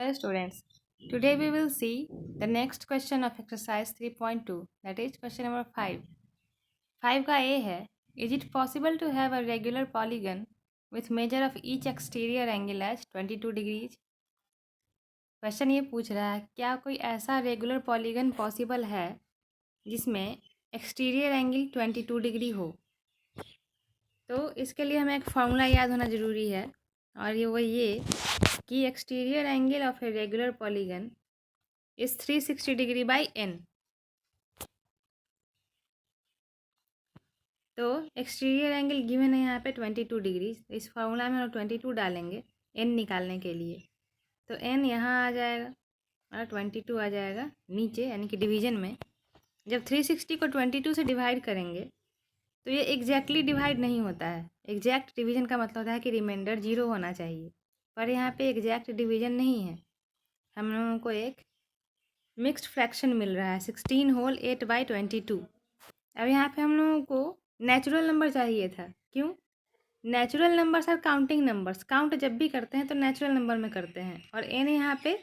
Hello students, today we will see the next question of exercise 3.2, that is question number 5. 5 का A है, is it possible to have a regular polygon with measure of each exterior angle as 22 degrees? Question ये पूछ रहा है क्या कोई ऐसा regular polygon possible है जिसमें एक्सटीरियर एंगल 22 डिग्री हो। तो इसके लिए हमें एक फार्मूला याद होना ज़रूरी है और ये कि exterior angle of a regular polygon is 360 degree by N. तो एक्सटीरियर एंगल गिवन है यहाँ पे 22 डिग्री, तो इस फार्मूला में हम 22 डालेंगे एन निकालने के लिए। तो एन यहाँ आ जाएगा और 22 आ जाएगा नीचे, यानी कि डिवीजन में। जब 360 को 22 से डिवाइड करेंगे तो ये एग्जैक्टली डिवाइड नहीं होता है। एग्जैक्ट डिवीजन का मतलब होता है कि रिमाइंडर 0 होना चाहिए, पर यहाँ पे एग्जैक्ट डिवीजन नहीं है। हम लोगों को एक मिक्स्ड फ्रैक्शन मिल रहा है 16 होल 8/22। अब यहाँ पे हम लोगों को नेचुरल नंबर चाहिए था। क्यों? नेचुरल नंबर्स और काउंटिंग नंबर्स, काउंट जब भी करते हैं तो नेचुरल नंबर में करते हैं, और एन यहाँ पे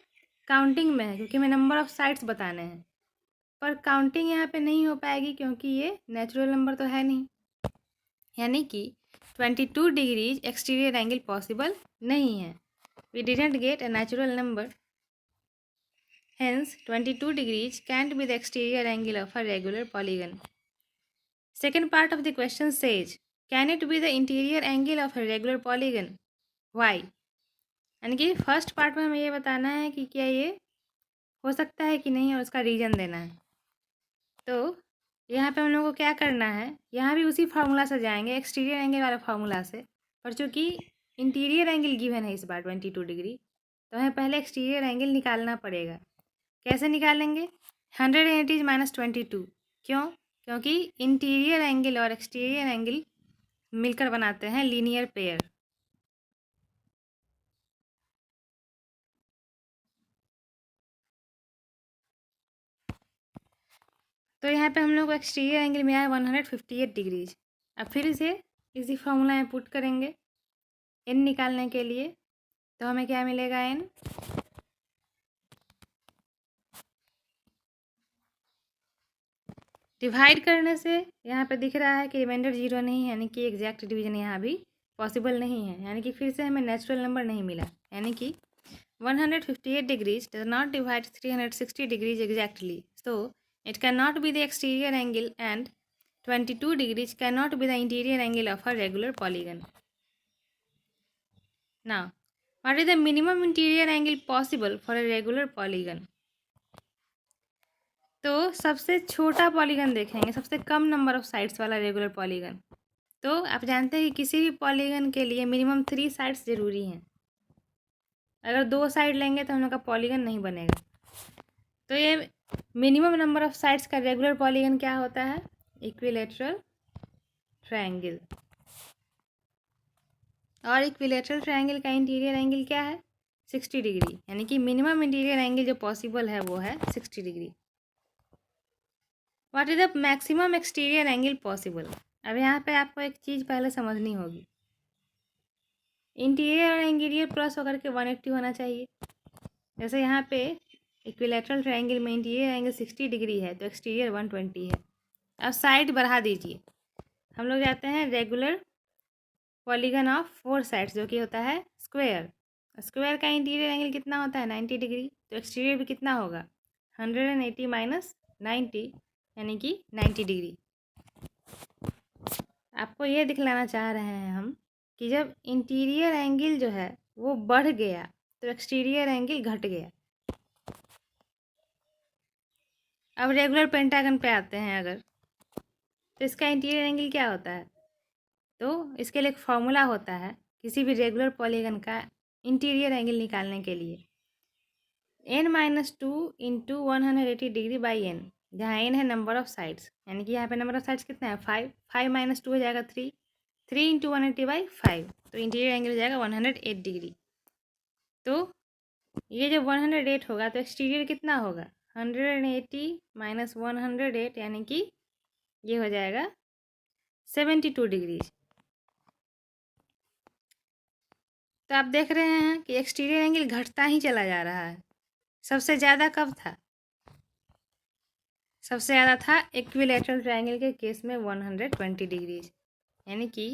काउंटिंग में है क्योंकि हमें नंबर ऑफ साइड्स बताने हैं। पर काउंटिंग यहाँ पे नहीं हो पाएगी क्योंकि ये नेचुरल नंबर तो है नहीं, यानी कि 22 डिग्रीज एक्सटीरियर एंगल पॉसिबल नहीं है। We didn't get a natural number, hence 22 degrees can't be the exterior angle of a regular polygon. Second part of the question says, can it be the interior angle of a regular polygon? Why? यानी कि first part में हमें ये बताना है कि क्या ये हो सकता है कि नहीं, और उसका रीज़न देना है। तो यहाँ पे हम लोग को क्या करना है, यहाँ भी उसी फार्मूला से जाएंगे, एक्सटीरियर एंगल वाला फार्मूला से। पर चूँकि इंटीरियर एंगल गिवन है इस बार 22 डिग्री, तो हमें पहले एक्सटीरियर एंगल निकालना पड़ेगा। कैसे निकालेंगे? 180 माइनस 22। क्यों? क्योंकि इंटीरियर एंगल और एक्सटीरियर एंगल मिलकर बनाते हैं लीनियर पेयर। तो यहाँ पे हम लोग को एक्सटीरियर एंगल मिला है 158 डिग्रीज। अब फिर इसे इसी फॉर्मूला में पुट करेंगे एन निकालने के लिए। तो हमें क्या मिलेगा? एन डिवाइड करने से यहाँ पे दिख रहा है कि रिमाइंडर 0 नहीं है, यानी कि एग्जैक्ट डिवीजन यहाँ भी पॉसिबल नहीं है, यानी कि फिर से हमें नेचुरल नंबर नहीं मिला। यानी कि 158 degrees does not divide 360 degrees exactly, so it cannot be the exterior angle, and 22 degrees cannot be the interior angle of a regular polygon. Now, what is the minimum interior angle possible for a regular polygon? तो सबसे छोटा polygon देखेंगे, सबसे कम number of sides वाला regular polygon. तो आप जानते हैं कि किसी भी पॉलीगन के लिए मिनिमम 3 साइड्स ज़रूरी हैं। अगर 2 साइड लेंगे तो हम लोग का पॉलीगन नहीं बनेगा। तो ये मिनिमम नंबर ऑफ साइड्स का रेगुलर पॉलीगन क्या होता है? Equilateral triangle. और इक्विलेटरल ट्रायंगल का इंटीरियर एंगल क्या है? 60 डिग्री, यानी कि मिनिमम इंटीरियर एंगल जो पॉसिबल है वो है 60 degree. What is the maximum exterior angle possible? अब यहाँ पे आपको एक चीज़ पहले समझनी होगी, इंटीरियर और इंटीरियर प्लस होकर के 180 होना चाहिए। जैसे यहाँ पे इक्विलेटरल ट्रायंगल में इंटीरियर एंगल 60 डिग्री है तो एक्सटीरियर 120 है। अब साइड बढ़ा दीजिए, हम लोग जाते हैं रेगुलर पॉलीगन ऑफ 4 साइड्स, जो कि होता है स्क्वायर। स्क्वायर का इंटीरियर एंगल कितना होता है? 90 डिग्री। तो एक्सटीरियर भी कितना होगा? 180 माइनस 90, यानी कि 90 डिग्री। आपको ये दिखलाना चाह रहे हैं हम कि जब इंटीरियर एंगल जो है वो बढ़ गया तो एक्सटीरियर एंगल घट गया। अब रेगुलर पेंटागन पे आते हैं अगर, तो इसका इंटीरियर एंगल क्या होता है? तो इसके लिए एक फॉर्मूला होता है किसी भी रेगुलर पॉलीगन का इंटीरियर एंगल निकालने के लिए, n-2 into 180 degree by N, जहाँ एन है नंबर ऑफ साइड्स, यानी कि यहाँ पे नंबर ऑफ साइड्स कितना है? 5। 5 माइनस 2 हो जाएगा 3। 3 इंटू 180/5, तो इंटीरियर एंगल हो जाएगा 108 डिग्री। तो ये जब 108 होगा तो एक्सटीरियर कितना होगा? 180 माइनस 108, यानी कि ये हो जाएगा 72 डिग्रीज। तो आप देख रहे हैं कि एक्सटीरियर एंगल घटता ही चला जा रहा है। सबसे ज़्यादा कब था? सबसे ज़्यादा था इक्विलैटरल ट्रायंगल के केस में 120 डिग्रीज, यानी कि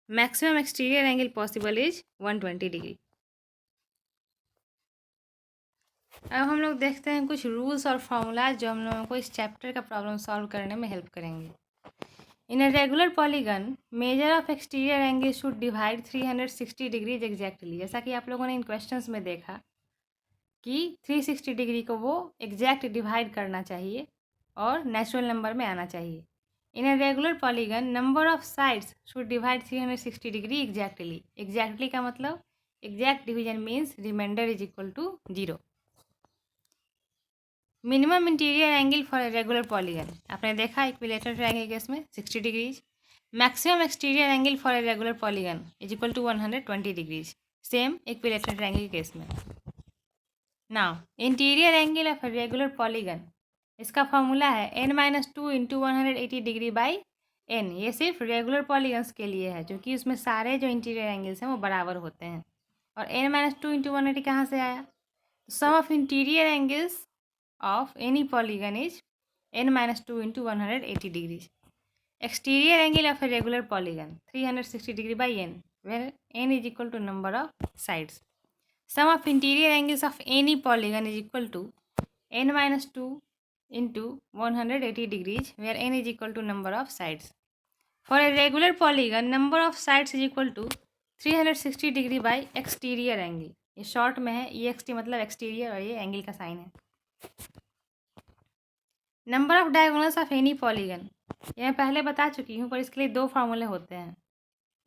maximum exterior angle possible is 120 degree. अब हम लोग देखते हैं कुछ रूल्स और फार्मूलाज जो हम लोगों को इस चैप्टर का प्रॉब्लम सॉल्व करने में हेल्प करेंगे। In a regular polygon measure of exterior angle should divide 360 degrees exactly. जैसा कि आप लोगों ने इन क्वेश्चंस में देखा कि 360 डिग्री को वो एग्जैक्ट डिवाइड करना चाहिए और नेचुरल नंबर में आना चाहिए। In a regular polygon number of sides should divide 360 degree exactly. Exactly का मतलब exact division means remainder is equal to 0। Minimum interior angle for a regular polygon, आपने देखा इक्विलैटरल ट्रायंगल केस में 60 degrees. Maximum exterior angle for a regular polygon is equal to 120 degrees, same equilateral triangle case में। Now interior angle of a regular polygon, इसका formula है n-2 into 180 degree by n। ये सिर्फ regular polygons के लिए है, क्योंकि उसमें सारे जो इंटीरियर एंगल्स हैं वो बराबर होते हैं। और n-2 इंटू 180 कहाँ से आया? Sum of interior angles of any polygon is n-2 into 180 degrees. Exterior angle of a regular polygon 360 degree by n, where n is equal to number of sides. Sum of interior angles of any polygon is equal to n-2 into 180 degrees, where n is equal to number of sides. For a regular polygon, number of sides is equal to 360 degree by exterior angle. ये short में है, EXT मतलब exterior और ये angle का sign है। Number of diagonals of any polygon, ये मैं पहले बता चुकी हूँ, पर इसके लिए दो फार्मूले होते हैं।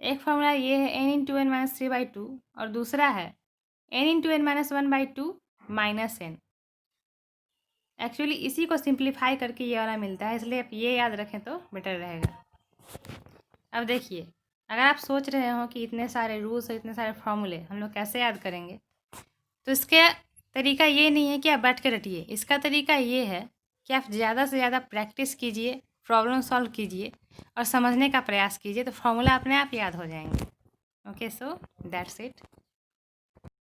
एक फार्मूला ये है n इंटू एन माइनस 3/2 और दूसरा है n into N minus 1/2 minus n। Actually इसी को सिंप्लीफाई करके ये वाला मिलता है, इसलिए आप ये याद रखें तो बेटर रहेगा। अब देखिए, अगर आप सोच रहे हो कि इतने सारे रूल्स और इतने सारे फार्मूले हम लोग कैसे याद करेंगे, तो इसका तरीका ये नहीं है कि आप बैठ के रटिए। इसका तरीका ये है कि आप ज़्यादा से ज़्यादा प्रैक्टिस कीजिए, प्रॉब्लम सॉल्व कीजिए और समझने का प्रयास कीजिए, तो फार्मूला अपने आप याद हो जाएंगे। Okay, so that's it.